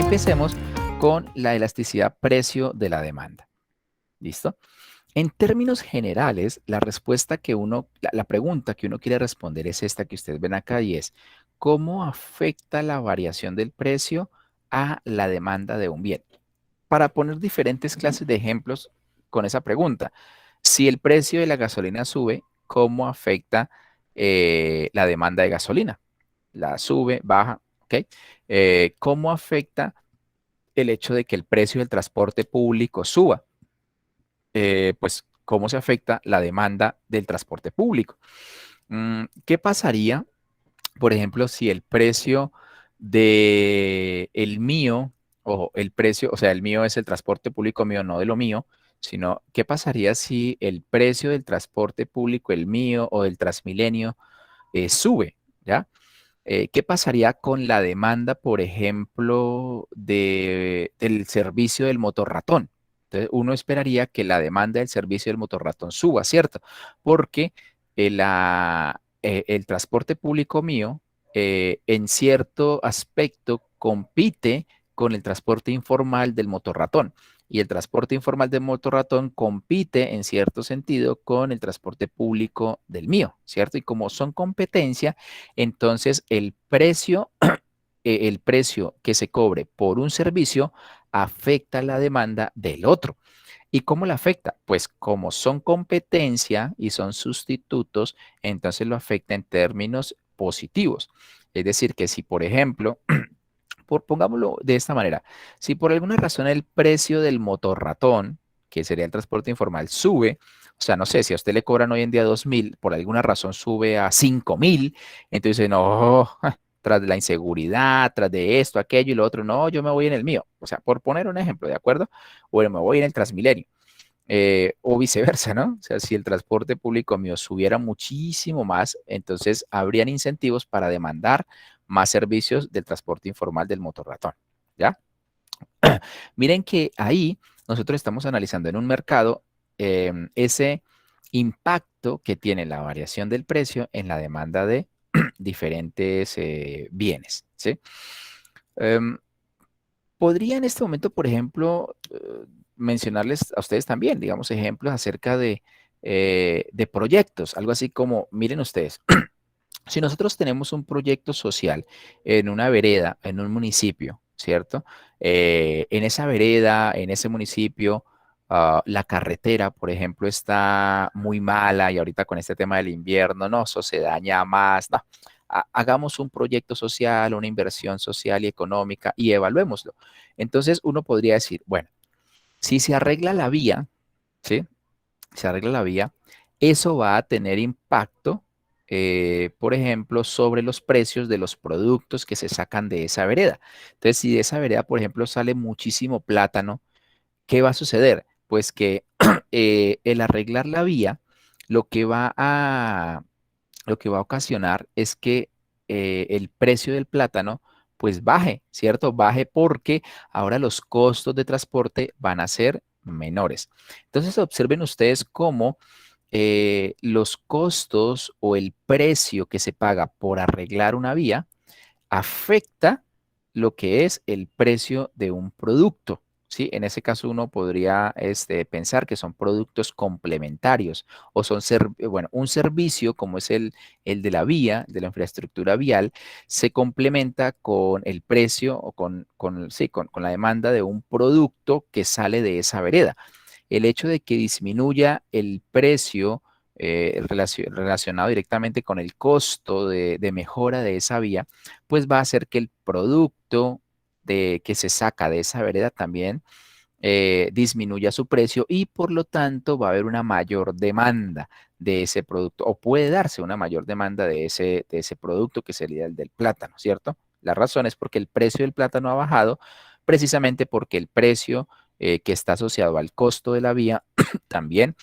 Empecemos con la elasticidad precio de la demanda. ¿Listo? En términos generales, la respuesta que la pregunta que uno quiere responder es esta que ustedes ven acá y es, ¿cómo afecta la variación del precio a la demanda de un bien? Para poner diferentes clases de ejemplos con esa pregunta, si el precio de la gasolina sube, ¿cómo afecta la demanda de gasolina? La sube, baja, ¿ok? ¿Cómo afecta el hecho de que el precio del transporte público suba? Pues, ¿cómo se afecta la demanda del transporte público? ¿Qué pasaría, por ejemplo, si el precio de el mío, o el precio, o sea, el mío es el transporte público mío, no de lo mío, sino qué pasaría si el precio del transporte público, el mío o del Transmilenio, sube, ¿ya? ¿Qué pasaría con la demanda, por ejemplo, del servicio del motorratón? Entonces, uno esperaría que la demanda del servicio del motorratón suba, ¿cierto? Porque el transporte público mío, en cierto aspecto, compite con el transporte informal del motorratón. Y el transporte informal del motorratón compite en cierto sentido con el transporte público del mío, ¿cierto? Y como son competencia, entonces el precio que se cobre por un servicio afecta la demanda del otro. ¿Y cómo la afecta? Pues como son competencia y son sustitutos, entonces lo afecta en términos positivos. Es decir, que si, por ejemplo, pongámoslo de esta manera, si por alguna razón el precio del motorratón, que sería el transporte informal, sube, o sea, no sé, si a usted le cobran hoy en día 2.000, por alguna razón sube a 5.000, entonces no, tras de la inseguridad, tras de esto, aquello y lo otro, no, yo me voy en el mío. O sea, por poner un ejemplo, ¿de acuerdo? O me voy en el Transmilenio. O viceversa, ¿no? O sea, si el transporte público mío subiera muchísimo más, entonces habrían incentivos para demandar más servicios del transporte informal del motorratón, ¿ya? Miren que ahí nosotros estamos analizando en un mercado ese impacto que tiene la variación del precio en la demanda de diferentes bienes, ¿sí? Em, Podría en este momento, por ejemplo, mencionarles a ustedes también, digamos, ejemplos acerca de proyectos, algo así como, miren ustedes, si nosotros tenemos un proyecto social en una vereda, en un municipio, ¿cierto? En esa vereda, en ese municipio, la carretera, por ejemplo, está muy mala y ahorita con este tema del invierno, no, eso se daña más, no. Hagamos un proyecto social, una inversión social y económica y evaluémoslo. Entonces uno podría decir, bueno, si se arregla la vía, ¿sí? Se arregla la vía, eso va a tener impacto, por ejemplo, sobre los precios de los productos que se sacan de esa vereda. Entonces, si de esa vereda, por ejemplo, sale muchísimo plátano, ¿qué va a suceder? Pues que el arreglar la vía, lo que va a, lo que va a ocasionar es que el precio del plátano pues baje, ¿cierto? Baje porque ahora los costos de transporte van a ser menores. Entonces observen ustedes cómo los costos o el precio que se paga por arreglar una vía afecta lo que es el precio de un producto. ¿Sí? En ese caso uno podría pensar que son productos complementarios o son, bueno, un servicio como es el de la vía, de la infraestructura vial, se complementa con el precio o sí, con la demanda de un producto que sale de esa vereda. El hecho de que disminuya el precio relacionado directamente con el costo de mejora de esa vía, pues va a hacer que el producto que se saca de esa vereda también disminuya su precio y por lo tanto va a haber una mayor demanda de ese producto o puede darse una mayor demanda de ese producto que sería el del plátano, ¿cierto? La razón es porque el precio del plátano ha bajado precisamente porque el precio que está asociado al costo de la vía también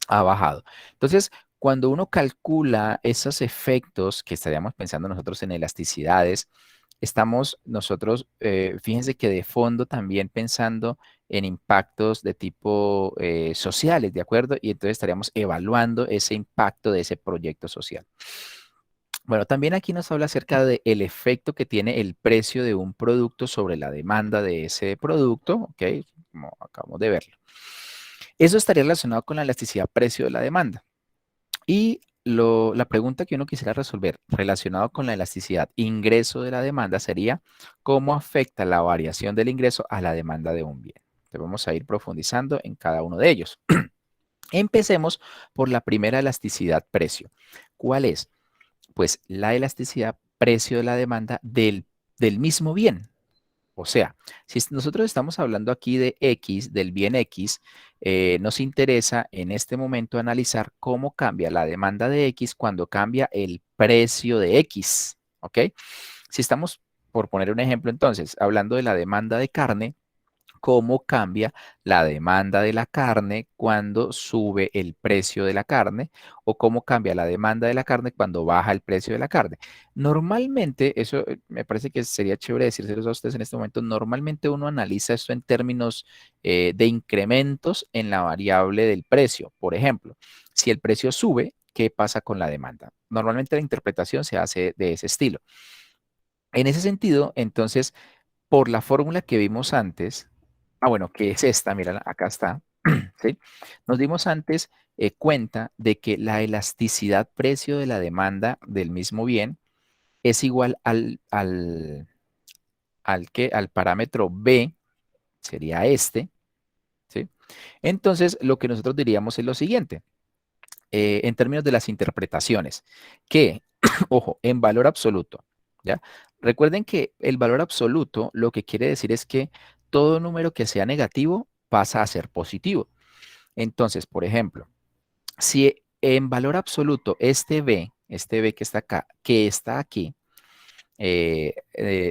ha bajado. Entonces, cuando uno calcula esos efectos que estaríamos pensando nosotros en elasticidades, estamos nosotros, fíjense que de fondo también pensando en impactos de tipo sociales, ¿de acuerdo? Y entonces estaríamos evaluando ese impacto de ese proyecto social. Bueno, también aquí nos habla acerca del efecto que tiene el precio de un producto sobre la demanda de ese producto, ¿ok? Como acabamos de verlo. Eso estaría relacionado con la elasticidad precio de la demanda. Y la pregunta que uno quisiera resolver relacionado con la elasticidad ingreso de la demanda sería, ¿cómo afecta la variación del ingreso a la demanda de un bien? Entonces vamos a ir profundizando en cada uno de ellos. Empecemos por la primera elasticidad precio. ¿Cuál es? Pues la elasticidad precio de la demanda del mismo bien. O sea, si nosotros estamos hablando aquí de X, del bien X, nos interesa en este momento analizar cómo cambia la demanda de X cuando cambia el precio de X. ¿Ok? Si estamos, por poner un ejemplo entonces, hablando de la demanda de carne, cómo cambia la demanda de la carne cuando sube el precio de la carne o cómo cambia la demanda de la carne cuando baja el precio de la carne. Normalmente, eso me parece que sería chévere decírselos a ustedes en este momento, normalmente uno analiza esto en términos de incrementos en la variable del precio. Por ejemplo, si el precio sube, ¿qué pasa con la demanda? Normalmente la interpretación se hace de ese estilo. En ese sentido, entonces, por la fórmula que vimos antes, bueno, que es esta, mira, acá está, ¿sí? Nos dimos antes cuenta de que la elasticidad precio de la demanda del mismo bien es igual al parámetro B, sería este, ¿sí? Entonces, lo que nosotros diríamos es lo siguiente, en términos de las interpretaciones, que, ojo, en valor absoluto, ¿ya? Recuerden que el valor absoluto lo que quiere decir es que todo número que sea negativo pasa a ser positivo. Entonces, por ejemplo, si en valor absoluto este B que está acá, que está aquí,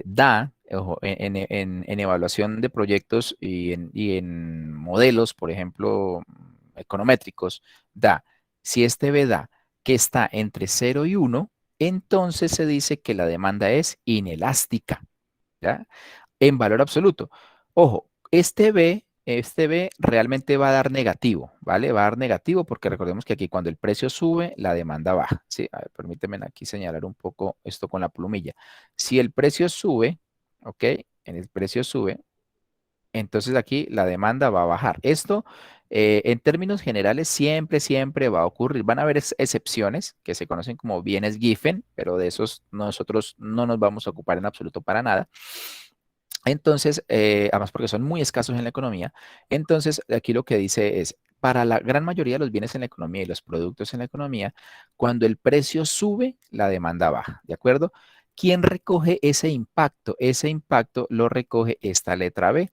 da, ojo, en evaluación de proyectos y en modelos, por ejemplo, econométricos, da, si este B da que está entre 0 y 1, entonces se dice que la demanda es inelástica, ¿ya? En valor absoluto. Ojo, este B realmente va a dar negativo, ¿vale? Va a dar negativo porque recordemos que aquí cuando el precio sube, la demanda baja, ¿sí? A ver, permíteme aquí señalar un poco esto con la plumilla. Si el precio sube, ¿ok? En el precio sube, entonces aquí la demanda va a bajar. Esto, en términos generales, siempre, siempre va a ocurrir. Van a haber excepciones que se conocen como bienes Giffen, pero de esos nosotros no nos vamos a ocupar en absoluto para nada. Entonces, además porque son muy escasos en la economía, entonces aquí lo que dice es, para la gran mayoría de los bienes en la economía y los productos en la economía, cuando el precio sube, la demanda baja, ¿de acuerdo? ¿Quién recoge ese impacto? Ese impacto lo recoge esta letra B.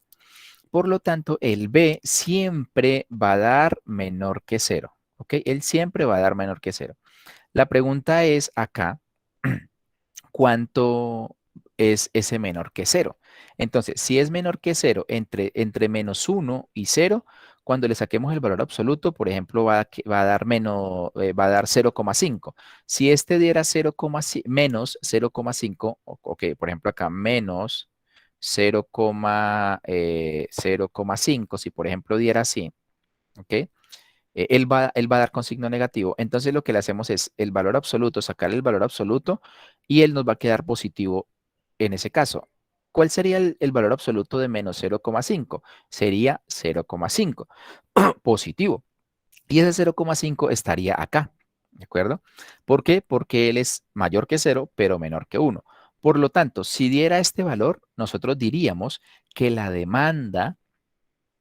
Por lo tanto, el B siempre va a dar menor que cero, ¿ok? Él siempre va a dar menor que cero. La pregunta es acá, ¿cuánto es ese menor que cero? Entonces, si es menor que cero entre -1 y 0, cuando le saquemos el valor absoluto, por ejemplo, va a dar va a dar 0,5. Si este diera 0,5 menos 0,5, ok, por ejemplo acá menos 0,5, si por ejemplo diera así, ok, él va a dar con signo negativo. Entonces lo que le hacemos es el valor absoluto, sacarle el valor absoluto y él nos va a quedar positivo en ese caso. ¿Cuál sería el valor absoluto de menos 0,5? Sería 0,5, positivo. Y ese 0,5 estaría acá, ¿de acuerdo? ¿Por qué? Porque él es mayor que 0, pero menor que 1. Por lo tanto, si diera este valor, nosotros diríamos que la demanda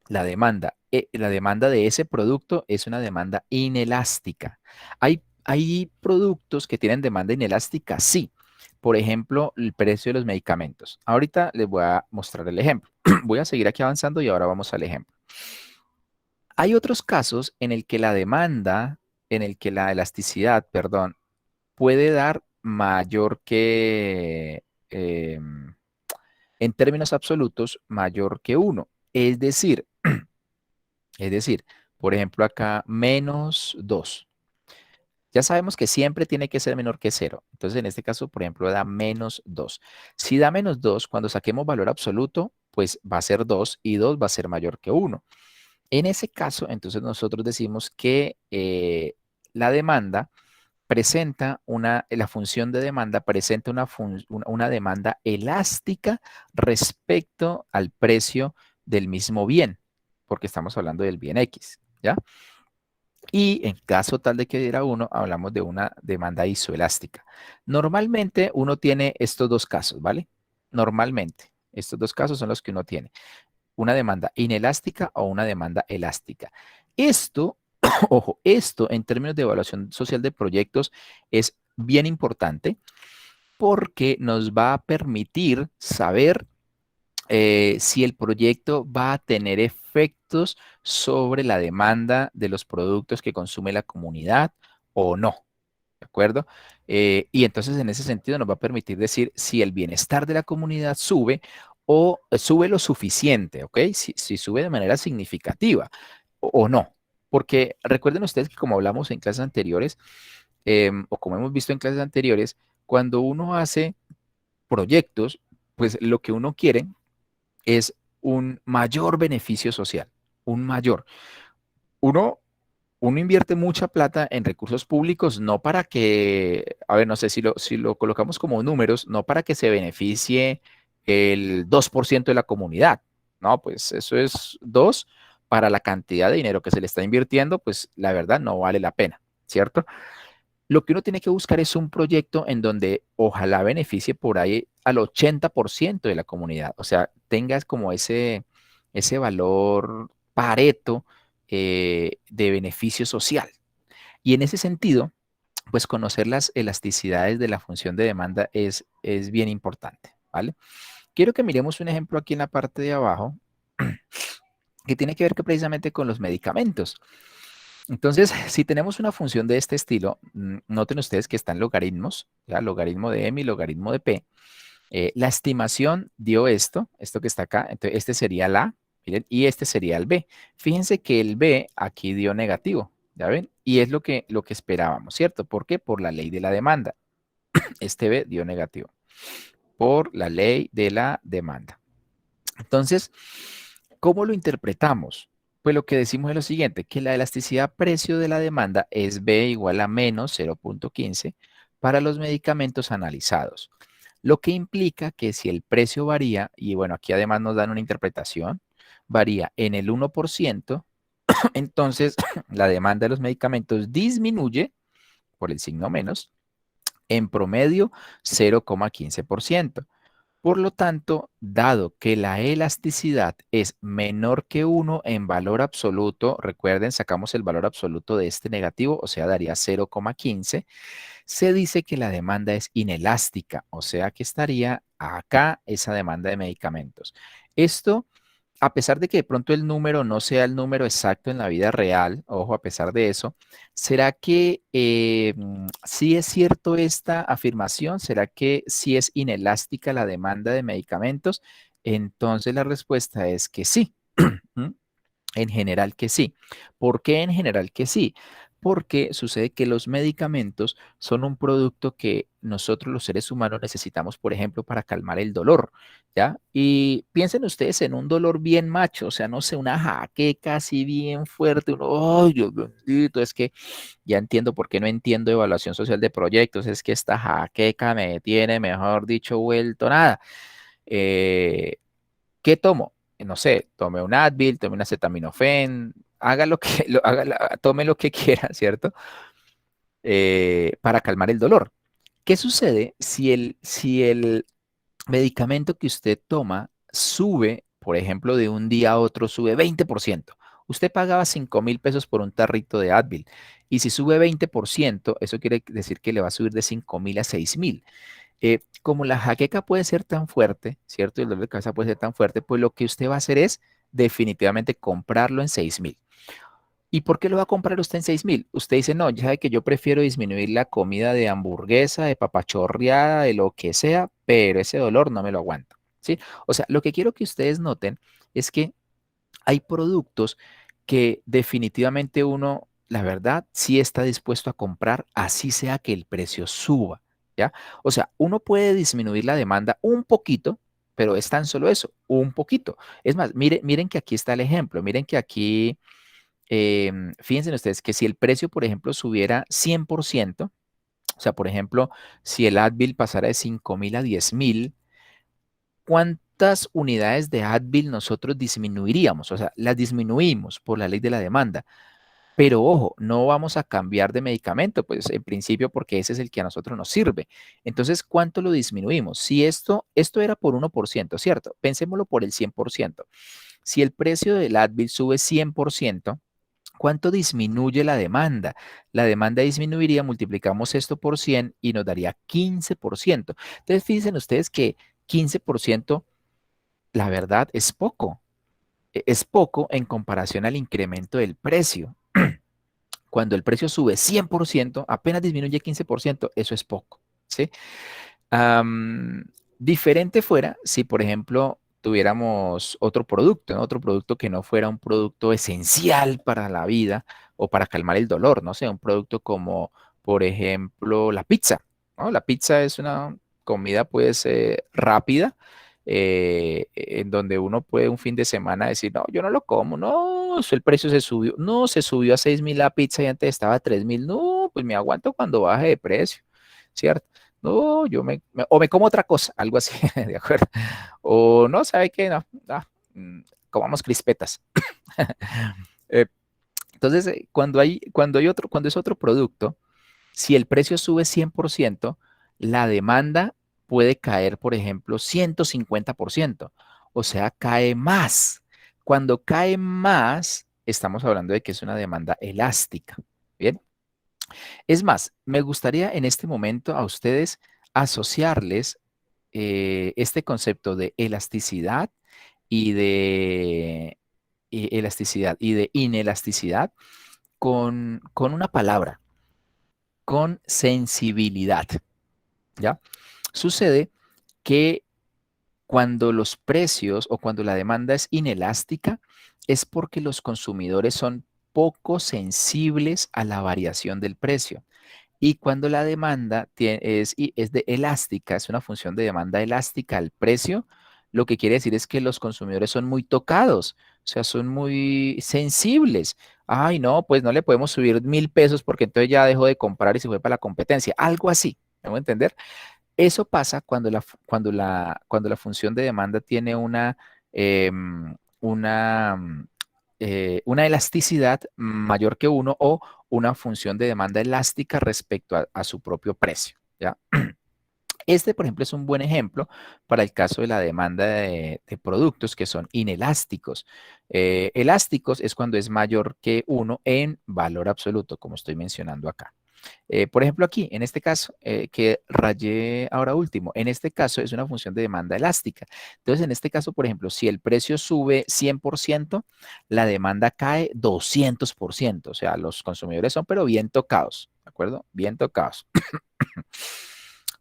de ese producto es una demanda inelástica. Hay productos que tienen demanda inelástica, sí. Por ejemplo, el precio de los medicamentos. Ahorita les voy a mostrar el ejemplo. Voy a seguir aquí avanzando y ahora vamos al ejemplo. Hay otros casos en el que la demanda, en el que la elasticidad, perdón, puede dar mayor que, en términos absolutos, mayor que 1. Es decir, por ejemplo, acá -2. Ya sabemos que siempre tiene que ser menor que 0. Entonces, en este caso, por ejemplo, da -2. Si da -2, cuando saquemos valor absoluto, pues va a ser 2 y 2 va a ser mayor que 1. En ese caso, entonces nosotros decimos que la demanda presenta la función de demanda presenta una demanda elástica respecto al precio del mismo bien, porque estamos hablando del bien X, ¿ya? Y en caso tal de que diera uno, hablamos de una demanda isoelástica. Normalmente uno tiene estos dos casos, ¿vale? Normalmente, estos dos casos son los que uno tiene. Una demanda inelástica o una demanda elástica. Esto, ojo, esto en términos de evaluación social de proyectos es bien importante porque nos va a permitir saber si el proyecto va a tener efectos sobre la demanda de los productos que consume la comunidad o no. ¿De acuerdo? Y entonces en ese sentido nos va a permitir decir si el bienestar de la comunidad sube o sube lo suficiente, ¿ok? Si sube de manera significativa o no. Porque recuerden ustedes que como hablamos en clases anteriores, o como hemos visto en clases anteriores, cuando uno hace proyectos, pues lo que uno quiere es un mayor beneficio social, un mayor. Uno, uno invierte mucha plata en recursos públicos, no para que, a ver, no sé si lo colocamos como números, no para que se beneficie el 2% de la comunidad. No, pues eso es 2 para la cantidad de dinero que se le está invirtiendo, pues la verdad no vale la pena, ¿cierto? Lo que uno tiene que buscar es un proyecto en donde ojalá beneficie por ahí al 80% de la comunidad. O sea, tengas como ese valor pareto de beneficio social. Y en ese sentido, pues conocer las elasticidades de la función de demanda es bien importante, ¿vale? Quiero que miremos un ejemplo aquí en la parte de abajo que tiene que ver que precisamente con los medicamentos. Entonces, si tenemos una función de este estilo, noten ustedes que están logaritmos, ¿ya? Logaritmo de m y logaritmo de p. La estimación dio esto que está acá, entonces este sería el a, miren, y este sería el b. Fíjense que el b aquí dio negativo, ¿ya ven? Y es lo que esperábamos, ¿cierto? ¿Por qué? Por la ley de la demanda. Este b dio negativo, por la ley de la demanda. Entonces, ¿cómo lo interpretamos? Pues lo que decimos es lo siguiente, que la elasticidad precio de la demanda es B igual a menos 0.15 para los medicamentos analizados, lo que implica que si el precio varía, y bueno, aquí además nos dan una interpretación, varía en el 1%, entonces la demanda de los medicamentos disminuye por el signo menos, en promedio 0,15%. Por lo tanto, dado que la elasticidad es menor que 1 en valor absoluto, recuerden, sacamos el valor absoluto de este negativo, o sea, daría 0,15, se dice que la demanda es inelástica, o sea, que estaría acá esa demanda de medicamentos. Esto a pesar de que de pronto el número no sea el número exacto en la vida real, ojo, a pesar de eso, ¿será que sí es cierto esta afirmación? ¿Será que sí es inelástica la demanda de medicamentos? Entonces la respuesta es que sí. ¿Mm? En general que sí. ¿Por qué en general que sí? Porque sucede que los medicamentos son un producto que nosotros los seres humanos necesitamos, por ejemplo, para calmar el dolor, ¿ya? Y piensen ustedes en un dolor bien macho, o sea, no sé, una jaqueca así bien fuerte, uno, ¡ay, Dios bendito! Es que ya entiendo por qué no entiendo evaluación social de proyectos, es que esta jaqueca me tiene, mejor dicho, vuelto nada. Eh, ¿Qué tomo? No sé, tome un Advil, tome un acetaminofén, haga lo que, tome lo que quiera, ¿cierto? Para calmar el dolor. ¿Qué sucede si el medicamento que usted toma sube, por ejemplo, de un día a otro, sube 20%? Usted pagaba 5.000 pesos por un tarrito de Advil y si sube 20%, eso quiere decir que le va a subir de 5.000 a 6.000. Como la jaqueca puede ser tan fuerte, ¿cierto? Y el dolor de cabeza puede ser tan fuerte, pues lo que usted va a hacer es definitivamente comprarlo en 6.000. ¿Y por qué lo va a comprar usted en 6.000? Usted dice, no, ya sabe que yo prefiero disminuir la comida de hamburguesa, de papachorreada, de lo que sea, pero ese dolor no me lo aguanto, ¿sí? O sea, lo que quiero que ustedes noten es que hay productos que definitivamente uno, la verdad, sí está dispuesto a comprar, así sea que el precio suba, ¿ya? O sea, uno puede disminuir la demanda un poquito, pero es tan solo eso, un poquito. Es más, miren que aquí está el ejemplo, miren que aquí, fíjense ustedes que si el precio, por ejemplo, subiera 100%, O sea, por ejemplo, si el Advil pasara de 5.000 a 10.000, ¿cuántas unidades de Advil nosotros disminuiríamos? O sea, las disminuimos por la ley de la demanda. Pero ojo, no vamos a cambiar de medicamento, pues en principio porque ese es el que a nosotros nos sirve. Entonces, ¿cuánto lo disminuimos? Si esto era por 1%, ¿cierto? Pensémoslo por el 100%. Si el precio del Advil sube 100%, ¿cuánto disminuye la demanda? La demanda disminuiría, multiplicamos esto por 100 y nos daría 15%. Entonces, fíjense ustedes que 15%, la verdad, es poco. Es poco en comparación al incremento del precio. Cuando el precio sube 100%, apenas disminuye 15%, eso es poco, ¿sí? Am, Diferente fuera si, por ejemplo, tuviéramos otro producto, ¿no? Otro producto que no fuera un producto esencial para la vida o para calmar el dolor, no sé, un producto como, por ejemplo, la pizza, ¿no? La pizza es una comida, pues, rápida, en donde uno puede un fin de semana decir, no, yo no lo como, no, el precio se subió, no, se subió a 6.000 la pizza y antes estaba a 3.000, no, pues me aguanto cuando baje de precio, ¿cierto? No, o me como otra cosa, algo así, ¿de acuerdo? O no, ¿sabe qué? No, mm, comamos crispetas. Eh, entonces, cuando es otro producto, si el precio sube 100%, la demanda puede caer, por ejemplo, 150%. O sea, cae más. Cuando cae más, estamos hablando de que es una demanda elástica. Bien. Es más, me gustaría en este momento a ustedes asociarles este concepto de elasticidad y de elasticidad y de inelasticidad con una palabra, con sensibilidad, ¿ya? Sucede que cuando los precios o cuando la demanda es inelástica, es porque los consumidores son poco sensibles a la variación del precio. Y cuando la demanda es de elástica, es una función de demanda elástica al precio, lo que quiere decir es que los consumidores son muy tocados, o sea, son muy sensibles. Ay, no, pues no le podemos subir 1.000 pesos porque entonces ya dejó de comprar y se fue para la competencia. Algo así, ¿me voy a entender? Eso pasa cuando la función de demanda tiene una elasticidad mayor que uno o una función de demanda elástica respecto a su propio precio, ¿ya? Este, por ejemplo, es un buen ejemplo para el caso de la demanda de productos que son inelásticos. Elásticos es cuando es mayor que uno en valor absoluto, como estoy mencionando acá. Por ejemplo, aquí, en este caso, que rayé ahora último, en este caso es una función de demanda elástica. Entonces, en este caso, por ejemplo, si el precio sube 100%, la demanda cae 200%. O sea, los consumidores son, pero bien tocados, ¿de acuerdo? Bien tocados.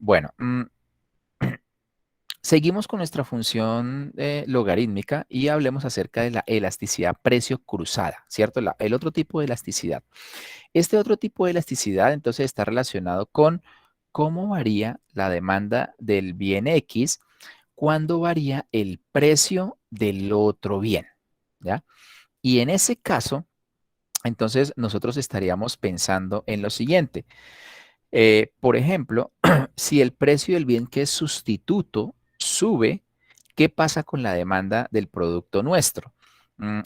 Bueno, seguimos con nuestra función logarítmica y hablemos acerca de la elasticidad precio cruzada, ¿cierto? El otro tipo de elasticidad. Este otro tipo de elasticidad entonces está relacionado con cómo varía la demanda del bien X cuando varía el precio del otro bien, ¿ya? Y en ese caso, entonces nosotros estaríamos pensando en lo siguiente. Por ejemplo, si el precio del bien que es sustituto sube, ¿qué pasa con la demanda del producto nuestro?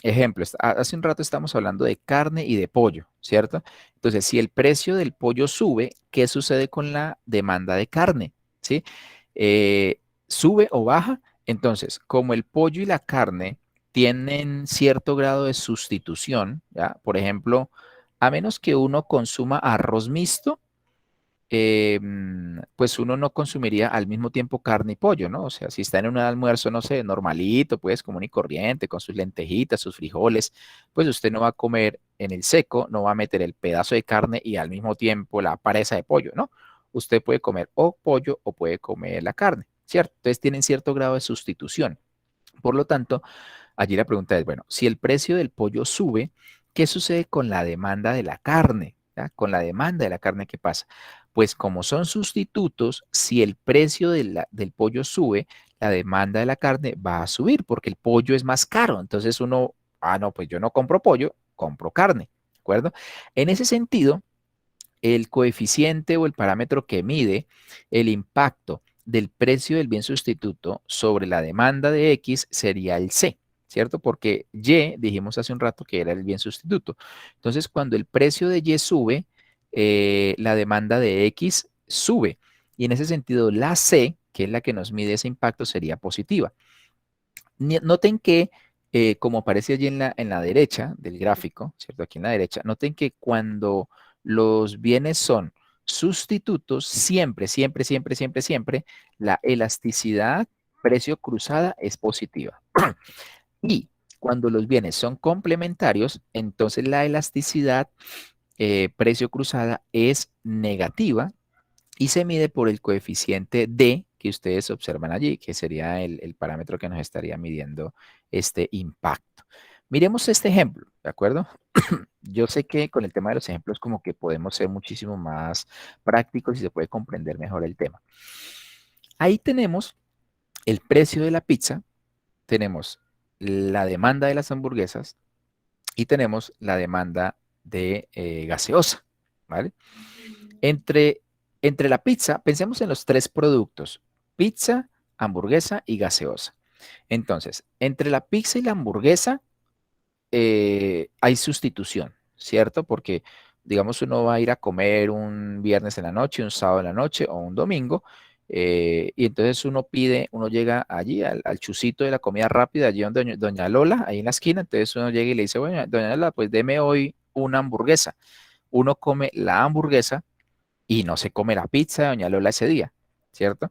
Ejemplo, hace un rato estamos hablando de carne y de pollo, ¿cierto? Entonces, si el precio del pollo sube, ¿qué sucede con la demanda de carne? ¿Sí? ¿Sube o baja? Entonces, como el pollo y la carne tienen cierto grado de sustitución, ¿ya? Por ejemplo, a menos que uno consuma arroz mixto, pues uno no consumiría al mismo tiempo carne y pollo, ¿no? O sea, si está en un almuerzo, no sé, normalito, pues común y corriente, con sus lentejitas, sus frijoles, pues usted no va a comer en el seco, no va a meter el pedazo de carne y al mismo tiempo la presa de pollo, ¿no? Usted puede comer o pollo o puede comer la carne, ¿cierto? Entonces tienen cierto grado de sustitución. Por lo tanto, allí la pregunta es, bueno, si el precio del pollo sube, ¿qué sucede con la demanda de la carne? ¿Ya? Con la demanda de la carne, ¿qué pasa? Pues como son sustitutos, si el precio del pollo sube, la demanda de la carne va a subir porque el pollo es más caro. Entonces uno, no, pues yo no compro pollo, compro carne, ¿de acuerdo? En ese sentido, el coeficiente o el parámetro que mide el impacto del precio del bien sustituto sobre la demanda de X sería el C, ¿cierto? Porque Y, dijimos hace un rato que era el bien sustituto. Entonces, cuando el precio de Y sube, la demanda de X sube. Y en ese sentido, la C, que es la que nos mide ese impacto, sería positiva. Noten que, como aparece allí en la derecha del gráfico, ¿cierto? Aquí en la derecha, noten que cuando los bienes son sustitutos, siempre, siempre, siempre, siempre, siempre, la elasticidad precio cruzada es positiva. Y cuando los bienes son complementarios, entonces la elasticidad precio cruzada es negativa y se mide por el coeficiente D que ustedes observan allí, que sería el parámetro que nos estaría midiendo este impacto. Miremos este ejemplo, ¿de acuerdo? Yo sé que con el tema de los ejemplos como que podemos ser muchísimo más prácticos y se puede comprender mejor el tema. Ahí tenemos el precio de la pizza, tenemos la demanda de las hamburguesas y tenemos la demanda de gaseosa, ¿vale? Entre, entre la pizza, pensemos en los tres productos, pizza, hamburguesa y gaseosa. Entonces, entre la pizza y la hamburguesa hay sustitución, ¿cierto? Porque, digamos, uno va a ir a comer un viernes en la noche, un sábado en la noche o un domingo, y entonces uno pide, uno llega allí al chucito de la comida rápida, allí donde doña Lola, ahí en la esquina, entonces uno llega y le dice, bueno, doña Lola, pues deme hoy una hamburguesa. Uno come la hamburguesa y no se come la pizza de doña Lola ese día, ¿cierto?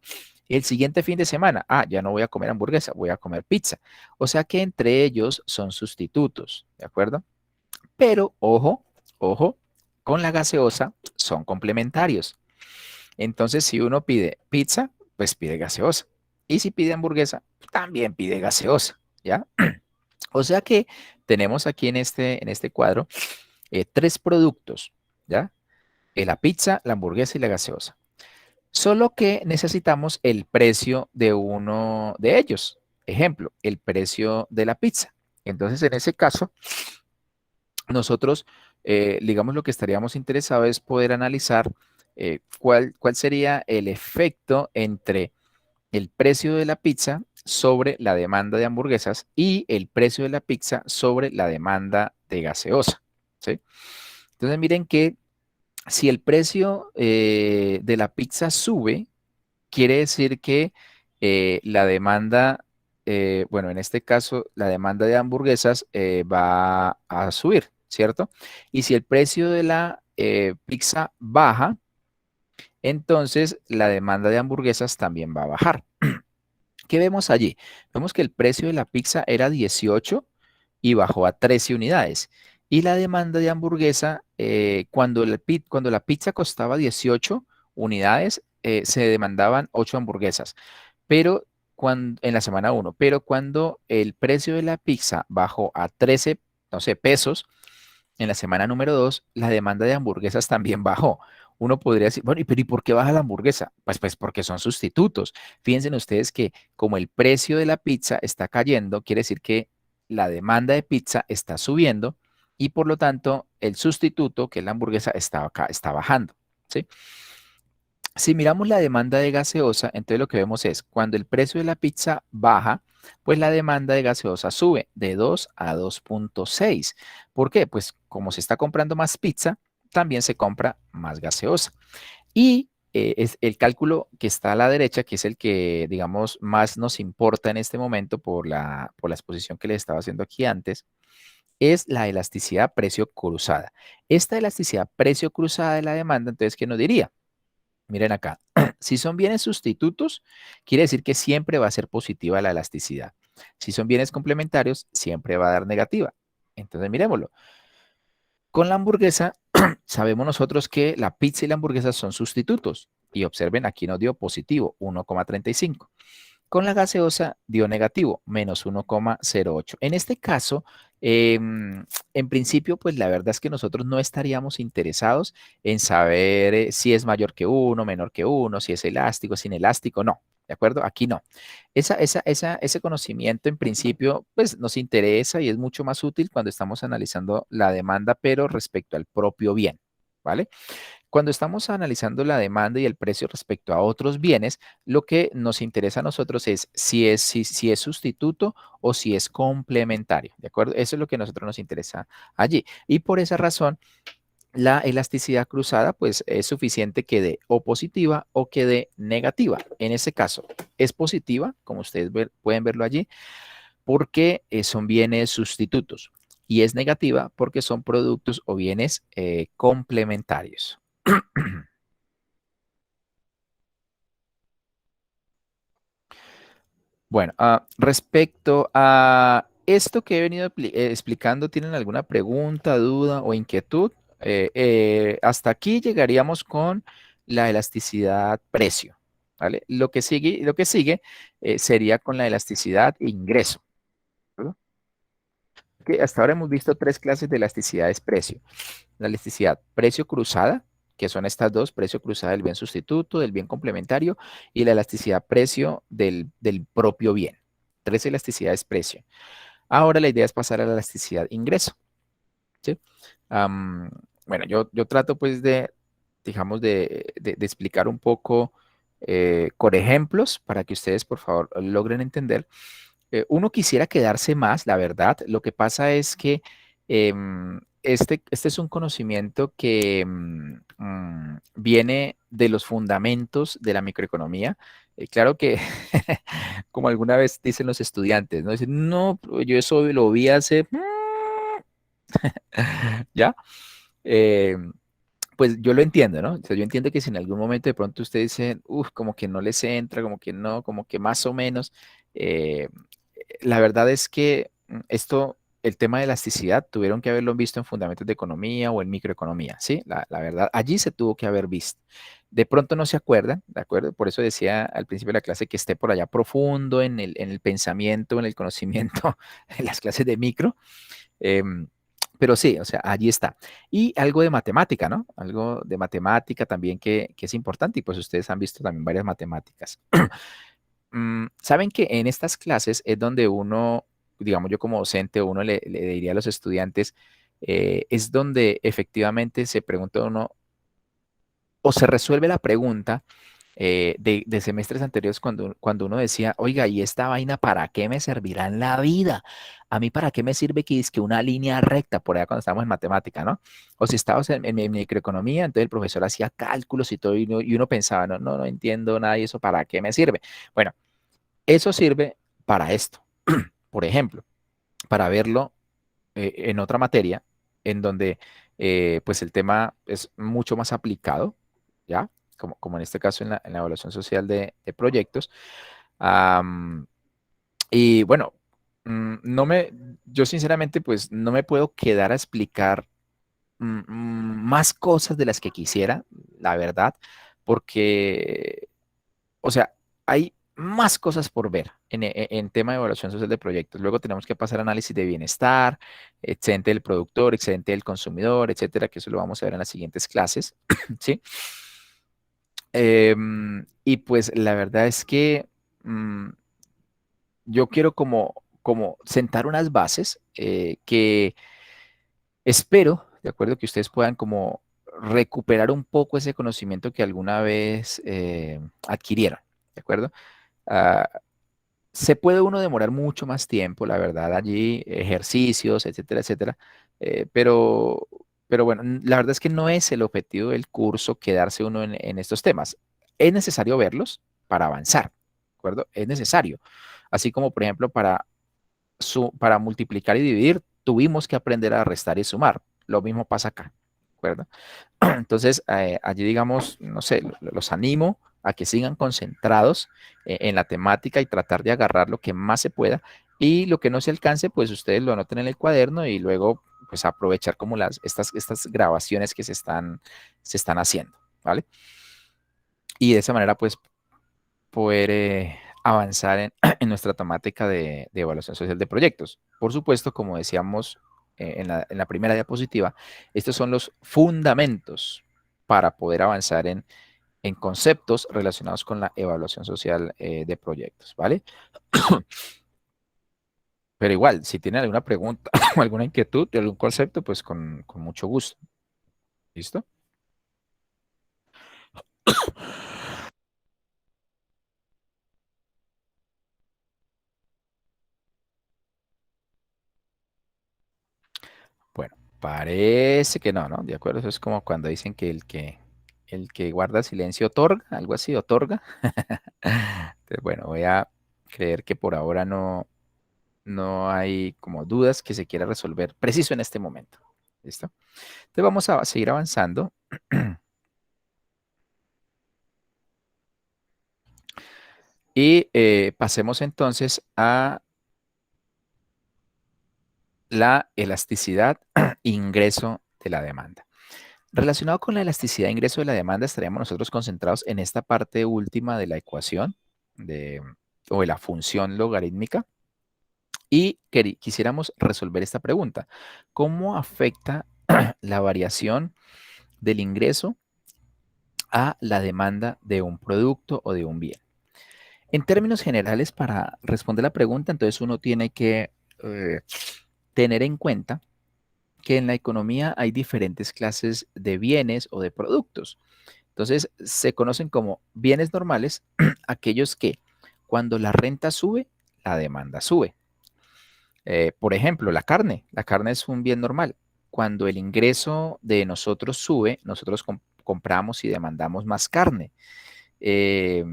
El siguiente fin de semana, ya no voy a comer hamburguesa, voy a comer pizza. O sea que entre ellos son sustitutos, ¿de acuerdo? Pero ojo, ojo, con la gaseosa son complementarios. Entonces, si uno pide pizza, pues pide gaseosa. Y si pide hamburguesa, también pide gaseosa, ¿ya? O sea que tenemos aquí en este cuadro tres productos, ¿ya? La pizza, la hamburguesa y la gaseosa. Solo que necesitamos el precio de uno de ellos. Ejemplo, el precio de la pizza. Entonces, en ese caso, nosotros, digamos, lo que estaríamos interesados es poder analizar cuál sería el efecto entre el precio de la pizza sobre la demanda de hamburguesas y el precio de la pizza sobre la demanda de gaseosa, ¿sí? Entonces, miren que si el precio de la pizza sube, quiere decir que la demanda, bueno, en este caso, la demanda de hamburguesas va a subir, ¿cierto? Y si el precio de la pizza baja, entonces la demanda de hamburguesas también va a bajar. ¿Qué vemos allí? Vemos que el precio de la pizza era 18 y bajó a 13 unidades. Y la demanda de hamburguesa, cuando la pizza costaba 18 unidades, se demandaban 8 hamburguesas, pero en la semana uno. Pero cuando el precio de la pizza bajó a 13, no sé, pesos, en la semana número 2, la demanda de hamburguesas también bajó. Uno podría decir, bueno, ¿y por qué baja la hamburguesa? Pues porque son sustitutos. Fíjense ustedes que como el precio de la pizza está cayendo, quiere decir que la demanda de pizza está subiendo y por lo tanto el sustituto, que es la hamburguesa, está bajando, ¿sí? Si miramos la demanda de gaseosa, entonces lo que vemos es cuando el precio de la pizza baja, pues la demanda de gaseosa sube de 2 a 2,6. ¿Por qué? Pues como se está comprando más pizza, también se compra más gaseosa. Y es el cálculo que está a la derecha, que es el que, digamos, más nos importa en este momento por la exposición que les estaba haciendo aquí antes, es la elasticidad precio cruzada. Esta elasticidad precio cruzada de la demanda, entonces, ¿qué nos diría? Miren acá, si son bienes sustitutos, quiere decir que siempre va a ser positiva la elasticidad. Si son bienes complementarios, siempre va a dar negativa. Entonces, miremoslo. Con la hamburguesa, sabemos nosotros que la pizza y la hamburguesa son sustitutos. Y observen, aquí nos dio positivo, 1,35. Con la gaseosa dio negativo, menos 1,08. En este caso, en principio, pues la verdad es que nosotros no estaríamos interesados en saber si es mayor que uno, menor que uno, si es elástico, sin elástico, no. ¿De acuerdo? Aquí no. Ese conocimiento en principio, pues nos interesa y es mucho más útil cuando estamos analizando la demanda, pero respecto al propio bien, ¿vale? Cuando estamos analizando la demanda y el precio respecto a otros bienes, lo que nos interesa a nosotros es si es sustituto o si es complementario, ¿de acuerdo? Eso es lo que a nosotros nos interesa allí. Y por esa razón, la elasticidad cruzada, pues es suficiente que dé o positiva o que dé negativa. En ese caso, es positiva, como ustedes pueden verlo allí, porque son bienes sustitutos. Y es negativa porque son productos o bienes complementarios. Bueno, respecto a esto que he venido explicando, ¿tienen alguna pregunta, duda o inquietud? Hasta aquí llegaríamos con la elasticidad precio, ¿vale? Lo que sigue sería con la elasticidad ingreso, ¿verdad? Que hasta ahora hemos visto tres clases de elasticidades precio. La elasticidad precio cruzada, que son estas dos, precio cruzada del bien sustituto, del bien complementario, y la elasticidad precio del propio bien. Tres elasticidades precio. Ahora la idea es pasar a la elasticidad ingreso. ¿Sí? Am, bueno, yo trato pues digamos, de explicar un poco con ejemplos para que ustedes por favor logren entender. Uno quisiera quedarse más, la verdad. Lo que pasa es que este es un conocimiento que viene de los fundamentos de la microeconomía. Claro que, como alguna vez dicen los estudiantes, ¿no? Dicen, no, yo eso lo vi hace, ¿ya? Eh, pues yo lo entiendo, ¿no? O sea, yo entiendo que si en algún momento de pronto usted dice, uff, como que no les entra, como que no, como que más o menos, eh, la verdad es que el tema de elasticidad, tuvieron que haberlo visto en fundamentos de economía o en microeconomía, ¿sí? La verdad, allí se tuvo que haber visto. De pronto no se acuerdan, ¿de acuerdo? Por eso decía al principio de la clase que esté por allá profundo en el pensamiento, en el conocimiento, en las clases de micro. Pero sí, o sea, allí está. Y algo de matemática, ¿no? Algo de matemática también que es importante y pues ustedes han visto también varias matemáticas. Saben que en estas clases es donde uno, digamos yo como docente, uno le diría a los estudiantes, es donde efectivamente se pregunta uno o se resuelve la pregunta de semestres anteriores cuando uno decía, oiga, ¿y esta vaina para qué me servirá en la vida? ¿A mí para qué me sirve que es que una línea recta, por allá cuando estábamos en matemática, ¿no? O si estábamos en microeconomía, entonces el profesor hacía cálculos y todo, y uno pensaba, no entiendo nada y eso para qué me sirve. Bueno, eso sirve para esto, por ejemplo, para verlo en otra materia en donde pues el tema es mucho más aplicado, ¿ya? Como en este caso en la evaluación social de proyectos. Am, y bueno, no yo sinceramente pues no me puedo quedar a explicar más cosas de las que quisiera, la verdad, porque o sea, hay más cosas por ver en tema de evaluación social de proyectos. Luego tenemos que pasar a análisis de bienestar, excedente del productor, excedente del consumidor, etcétera, que eso lo vamos a ver en las siguientes clases, ¿sí? Y pues la verdad es que mm, yo quiero como sentar unas bases que espero, de acuerdo, que ustedes puedan como recuperar un poco ese conocimiento que alguna vez adquirieron, ¿de acuerdo? Ah, se puede uno demorar mucho más tiempo, la verdad, allí, ejercicios, etcétera, etcétera. Pero, pero bueno, la verdad es que no es el objetivo del curso quedarse uno en estos temas. Es necesario verlos para avanzar, ¿de acuerdo? Es necesario. Así como, por ejemplo, para multiplicar y dividir, tuvimos que aprender a restar y sumar. Lo mismo pasa acá, ¿de acuerdo? Entonces, allí digamos, no sé, los animo a que sigan concentrados en la temática y tratar de agarrar lo que más se pueda y lo que no se alcance, pues ustedes lo anoten en el cuaderno y luego pues aprovechar como estas grabaciones que se están haciendo, ¿vale? Y de esa manera pues poder avanzar en nuestra temática de evaluación social de proyectos. Por supuesto, como decíamos en la primera diapositiva, estos son los fundamentos para poder avanzar en conceptos relacionados con la evaluación social de proyectos, ¿vale? Pero igual, si tienen alguna pregunta o alguna inquietud de algún concepto, pues con mucho gusto. ¿Listo? Bueno, parece que no, ¿no? De acuerdo, eso es como cuando dicen que el que guarda silencio otorga, algo así, otorga. Entonces, bueno, voy a creer que por ahora no hay como dudas que se quiera resolver preciso en este momento. ¿Listo? Entonces vamos a seguir avanzando y pasemos entonces a la elasticidad ingreso de la demanda. Relacionado con la elasticidad de ingreso de la demanda, estaríamos nosotros concentrados en esta parte última de la ecuación de, o de la función logarítmica y quisiéramos resolver esta pregunta. ¿Cómo afecta la variación del ingreso a la demanda de un producto o de un bien? En términos generales, para responder la pregunta, entonces uno tiene que tener en cuenta que en la economía hay diferentes clases de bienes o de productos. Entonces, se conocen como bienes normales aquellos que cuando la renta sube, la demanda sube. Por ejemplo, la carne. La carne es un bien normal. Cuando el ingreso de nosotros sube, nosotros compramos y demandamos más carne. Eh,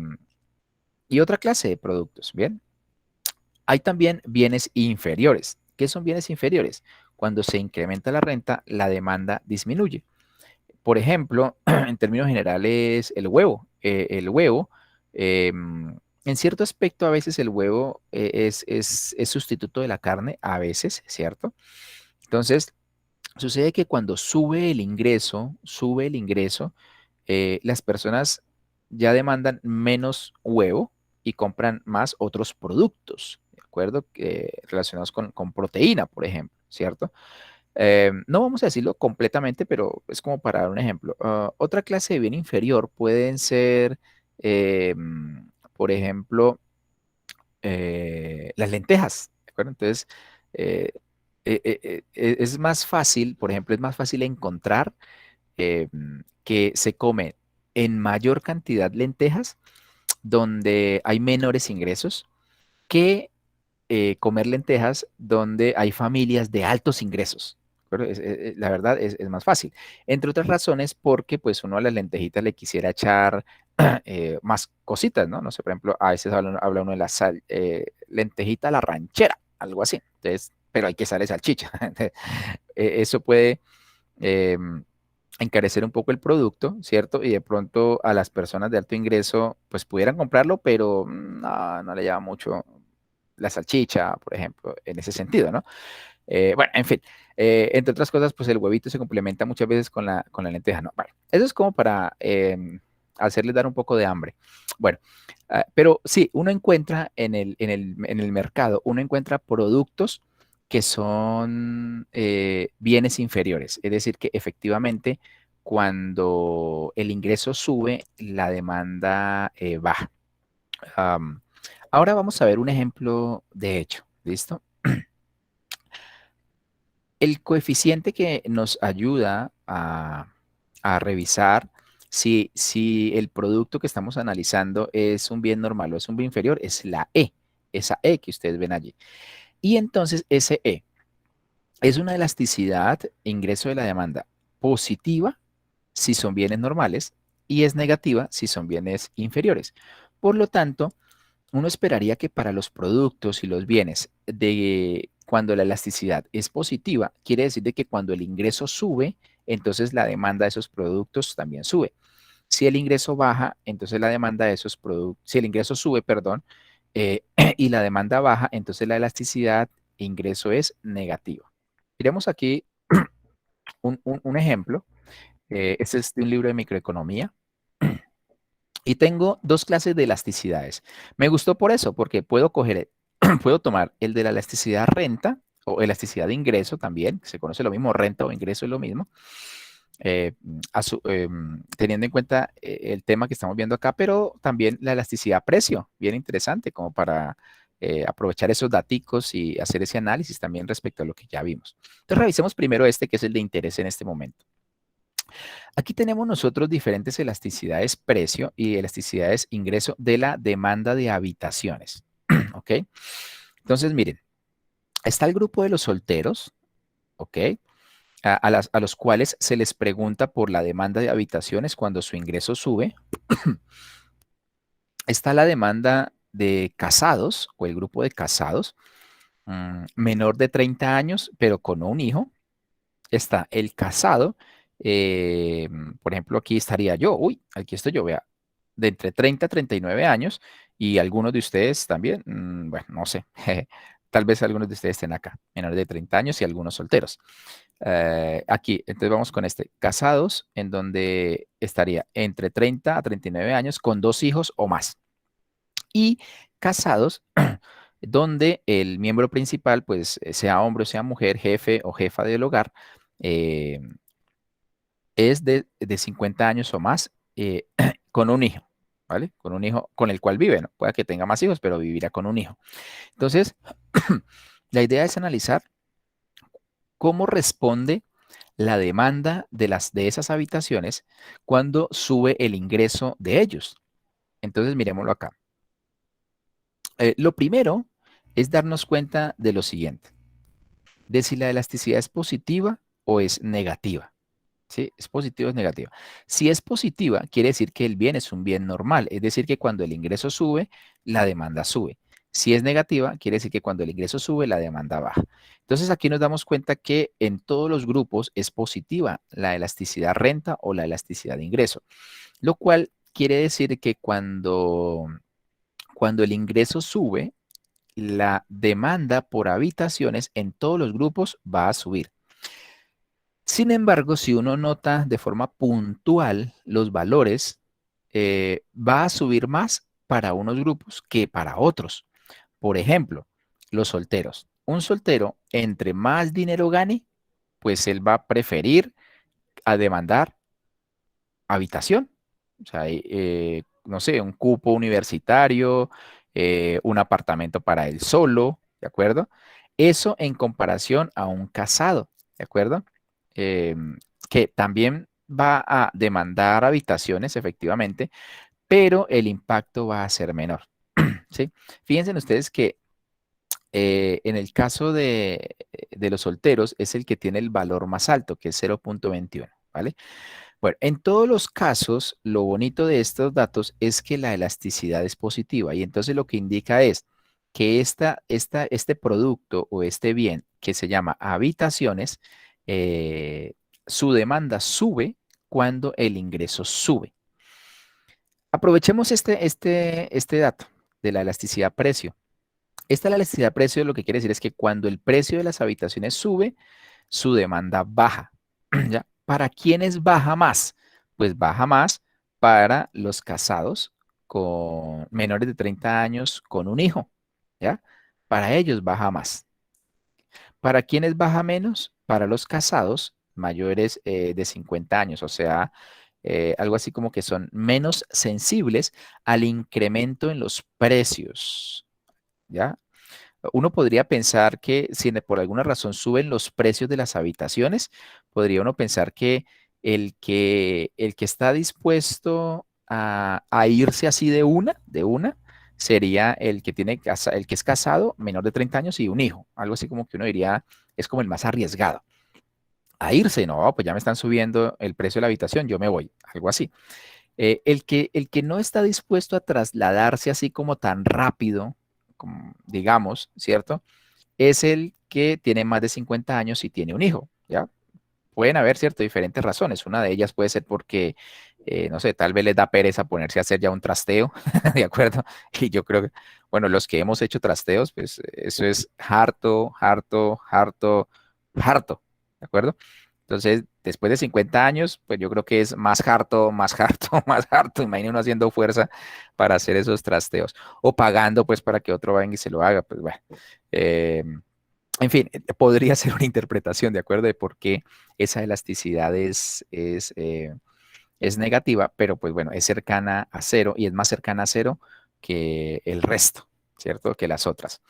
y otra clase de productos, ¿bien? Hay también bienes inferiores. ¿Qué son bienes inferiores? Cuando se incrementa la renta, la demanda disminuye. Por ejemplo, en términos generales, el huevo. En cierto aspecto, a veces el huevo es sustituto de la carne, a veces, ¿cierto? Entonces, sucede que cuando sube el ingreso, las personas ya demandan menos huevo y compran más otros productos, ¿de acuerdo? Relacionados con proteína, por ejemplo, ¿cierto? No vamos a decirlo completamente, pero es como para dar un ejemplo. Otra clase de bien inferior pueden ser, por ejemplo, las lentejas, ¿de acuerdo? Entonces, eh, es más fácil, por ejemplo, es más fácil encontrar que se come en mayor cantidad lentejas donde hay menores ingresos que comer lentejas donde hay familias de altos ingresos. Pero la verdad es más fácil. Entre otras razones, porque pues uno a las lentejitas le quisiera echar más cositas, ¿no? No sé, por ejemplo, a veces habla uno de la lentejita a la ranchera, algo así. Entonces, pero hay que sal y salchicha. Eso puede encarecer un poco el producto, ¿cierto? Y de pronto a las personas de alto ingreso, pues pudieran comprarlo, pero no le llama mucho la salchicha, por ejemplo, en ese sentido, ¿no? Bueno, en fin, entre otras cosas, pues el huevito se complementa muchas veces con la lenteja, ¿no? Bueno, eso es como para hacerles dar un poco de hambre. Bueno, pero sí, uno encuentra en el mercado, uno encuentra productos que son bienes inferiores, es decir, que efectivamente cuando el ingreso sube, la demanda baja. Am, Ahora vamos a ver un ejemplo de hecho, ¿listo? El coeficiente que nos ayuda a revisar si el producto que estamos analizando es un bien normal o es un bien inferior es la E, esa E que ustedes ven allí. Y entonces ese E es una elasticidad, ingreso de la demanda positiva si son bienes normales y es negativa si son bienes inferiores. Por lo tanto, uno esperaría que para los productos y los bienes de cuando la elasticidad es positiva, quiere decir de que cuando el ingreso sube, entonces la demanda de esos productos también sube. Si el ingreso baja, entonces la demanda de esos productos, si el ingreso sube, perdón, y la demanda baja, entonces la elasticidad de ingreso es negativa. Miremos aquí un ejemplo. Este es de un libro de microeconomía. Y tengo dos clases de elasticidades. Me gustó por eso, porque puedo coger, puedo tomar el de la elasticidad renta o elasticidad de ingreso también, que se conoce lo mismo, renta o ingreso es lo mismo, teniendo en cuenta el tema que estamos viendo acá, pero también la elasticidad precio, bien interesante, como para aprovechar esos daticos y hacer ese análisis también respecto a lo que ya vimos. Entonces, revisemos primero este, que es el de interés en este momento. Aquí tenemos nosotros diferentes elasticidades precio y elasticidades ingreso de la demanda de habitaciones. ¿Ok? Entonces, miren, está el grupo de los solteros, ¿ok? A los cuales se les pregunta por la demanda de habitaciones cuando su ingreso sube. Está la demanda de casados o el grupo de casados, menor de 30 años, pero con un hijo. Está el casado, por ejemplo, aquí estaría yo, uy, aquí estoy yo, vea, de entre 30 a 39 años y algunos de ustedes también, bueno, no sé, tal vez algunos de ustedes estén acá, menores de 30 años y algunos solteros. Aquí, entonces vamos con este, casados, en donde estaría entre 30 a 39 años con dos hijos o más. Y casados, donde el miembro principal, pues sea hombre o sea mujer, jefe o jefa del hogar, eh, es de 50 años o más con un hijo, ¿vale? Con un hijo con el cual vive, ¿no? Puede que tenga más hijos, pero vivirá con un hijo. Entonces, la idea es analizar cómo responde la demanda de esas habitaciones cuando sube el ingreso de ellos. Entonces, miremoslo acá. Lo primero es darnos cuenta de lo siguiente, de si la elasticidad es positiva o es negativa. ¿Sí? ¿Es positiva o es negativa? Si es positiva, quiere decir que el bien es un bien normal, es decir, que cuando el ingreso sube, la demanda sube. Si es negativa, quiere decir que cuando el ingreso sube, la demanda baja. Entonces aquí nos damos cuenta que en todos los grupos es positiva la elasticidad renta o la elasticidad de ingreso, lo cual quiere decir que cuando el ingreso sube, la demanda por habitaciones en todos los grupos va a subir. Sin embargo, si uno nota de forma puntual los valores, va a subir más para unos grupos que para otros. Por ejemplo, los solteros. Un soltero, entre más dinero gane, pues él va a preferir a demandar habitación. O sea, no sé, un cupo universitario, un apartamento para él solo, ¿de acuerdo? Eso en comparación a un casado, ¿de acuerdo? Que también va a demandar habitaciones, efectivamente, pero el impacto va a ser menor, ¿sí? Fíjense ustedes que en el caso de los solteros es el que tiene el valor más alto, que es 0,21, ¿vale? Bueno, en todos los casos, lo bonito de estos datos es que la elasticidad es positiva y entonces lo que indica es que este producto o este bien que se llama habitaciones, su demanda sube cuando el ingreso sube. Aprovechemos este dato de la elasticidad precio. Esta elasticidad precio lo que quiere decir es que cuando el precio de las habitaciones sube, su demanda baja. ¿Ya? ¿Para quiénes baja más? Pues baja más para los casados con menores de 30 años con un hijo. ¿Ya? Para ellos baja más. ¿Para quiénes baja menos? Para los casados mayores de 50 años, o sea, algo así como que son menos sensibles al incremento en los precios. ¿Ya? Uno podría pensar que si por alguna razón suben los precios de las habitaciones, podría uno pensar que el que está dispuesto a irse así de una, sería el que el que es casado, menor de 30 años y un hijo. Algo así como que uno diría, es como el más arriesgado. A irse, no, pues ya me están subiendo el precio de la habitación, yo me voy, algo así. El que no está dispuesto a trasladarse así como tan rápido, como, digamos, ¿cierto? Es el que tiene más de 50 años y tiene un hijo, ¿ya? Pueden haber, ¿cierto? Diferentes razones. Una de ellas puede ser porque, no sé, tal vez les da pereza ponerse a hacer ya un trasteo, ¿de acuerdo? Y yo creo que, bueno, los que hemos hecho trasteos, pues eso es harto, harto, harto, harto, ¿de acuerdo? Entonces, después de 50 años, pues yo creo que es más harto, más harto, más harto. Imagina uno haciendo fuerza para hacer esos trasteos o pagando pues para que otro venga y se lo haga, pues bueno. Eh, en fin, podría ser una interpretación, ¿de acuerdo? De por qué esa elasticidad es negativa, pero pues bueno, es cercana a cero y es más cercana a cero que el resto, ¿cierto? Que las otras.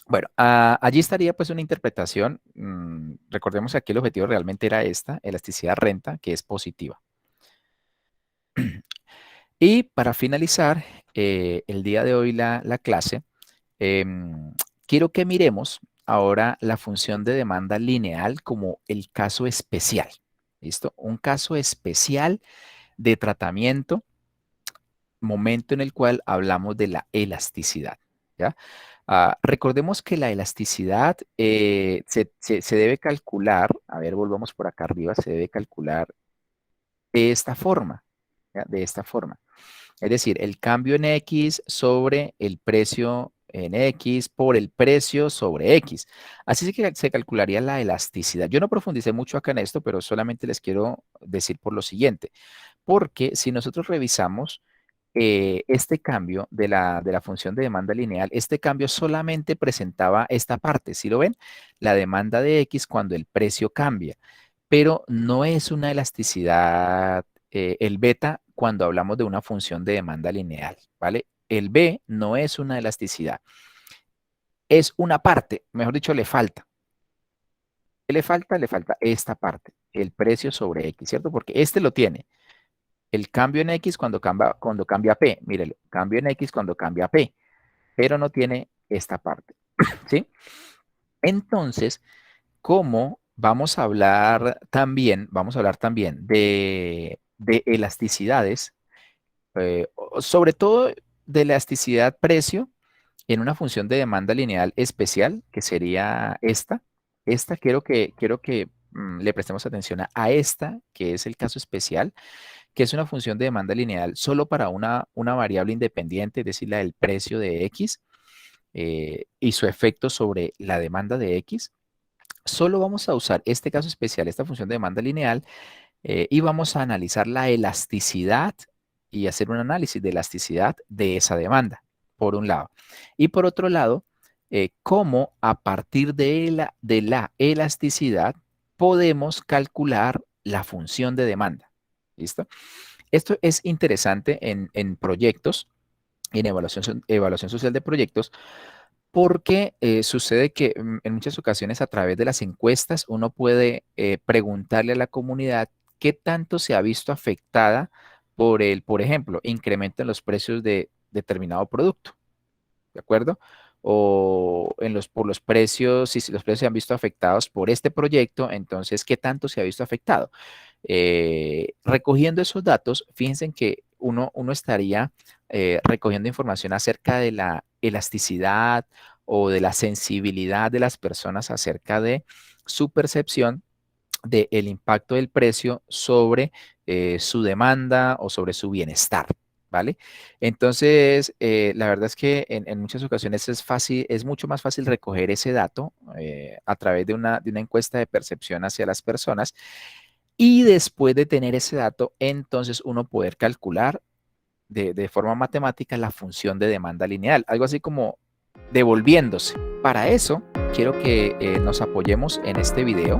Bueno, allí estaría pues una interpretación. Recordemos que aquí el objetivo realmente era esta, elasticidad renta, que es positiva. Y para finalizar el día de hoy la clase, quiero que miremos ahora la función de demanda lineal como el caso especial. ¿Listo? Un caso especial de tratamiento, momento en el cual hablamos de la elasticidad. ¿Ya? Recordemos que la elasticidad se debe calcular, a ver, volvamos por acá arriba, se debe calcular de esta forma, ¿ya? De esta forma. Es decir, el cambio en X sobre el precio en X por el precio sobre X. Así que se calcularía la elasticidad. Yo no profundicé mucho acá en esto, pero solamente les quiero decir por lo siguiente. Porque si nosotros revisamos este cambio de la función de demanda lineal, este cambio solamente presentaba esta parte, ¿sí lo ven? La demanda de X cuando el precio cambia, pero no es una elasticidad, el beta cuando hablamos de una función de demanda lineal, ¿vale? El B no es una elasticidad, es una parte, mejor dicho, le falta. ¿Qué le falta? Le falta esta parte, el precio sobre X, ¿cierto? Porque este lo tiene. El cambio en X cuando cambia P, mírelo, cambio en X cuando cambia P, pero no tiene esta parte, ¿sí? Entonces, ¿cómo vamos a hablar también de elasticidades, sobre todo de elasticidad precio en una función de demanda lineal especial, que sería esta. Esta quiero que le prestemos atención a esta, que es el caso especial, que es una función de demanda lineal solo para una variable independiente, es decir, la del precio de X y su efecto sobre la demanda de X. Solo vamos a usar este caso especial, esta función de demanda lineal, y vamos a analizar la elasticidad y hacer un análisis de elasticidad de esa demanda, por un lado. Y por otro lado, cómo a partir de la elasticidad podemos calcular la función de demanda. ¿Listo? Esto es interesante en proyectos, en evaluación social de proyectos, porque sucede que en muchas ocasiones a través de las encuestas uno puede preguntarle a la comunidad qué tanto se ha visto afectada por ejemplo, incremento en los precios de determinado producto, ¿de acuerdo? O por los precios, si los precios se han visto afectados por este proyecto, entonces, ¿qué tanto se ha visto afectado? Recogiendo esos datos, fíjense que uno estaría recogiendo información acerca de la elasticidad o de la sensibilidad de las personas acerca de su percepción del impacto del precio sobre su demanda o sobre su bienestar, ¿vale? Entonces, la verdad es que en muchas ocasiones es fácil, es mucho más fácil recoger ese dato a través de una encuesta de percepción hacia las personas y después de tener ese dato, entonces uno poder calcular de forma matemática la función de demanda lineal, algo así como devolviéndose. Para eso, quiero que nos apoyemos en este video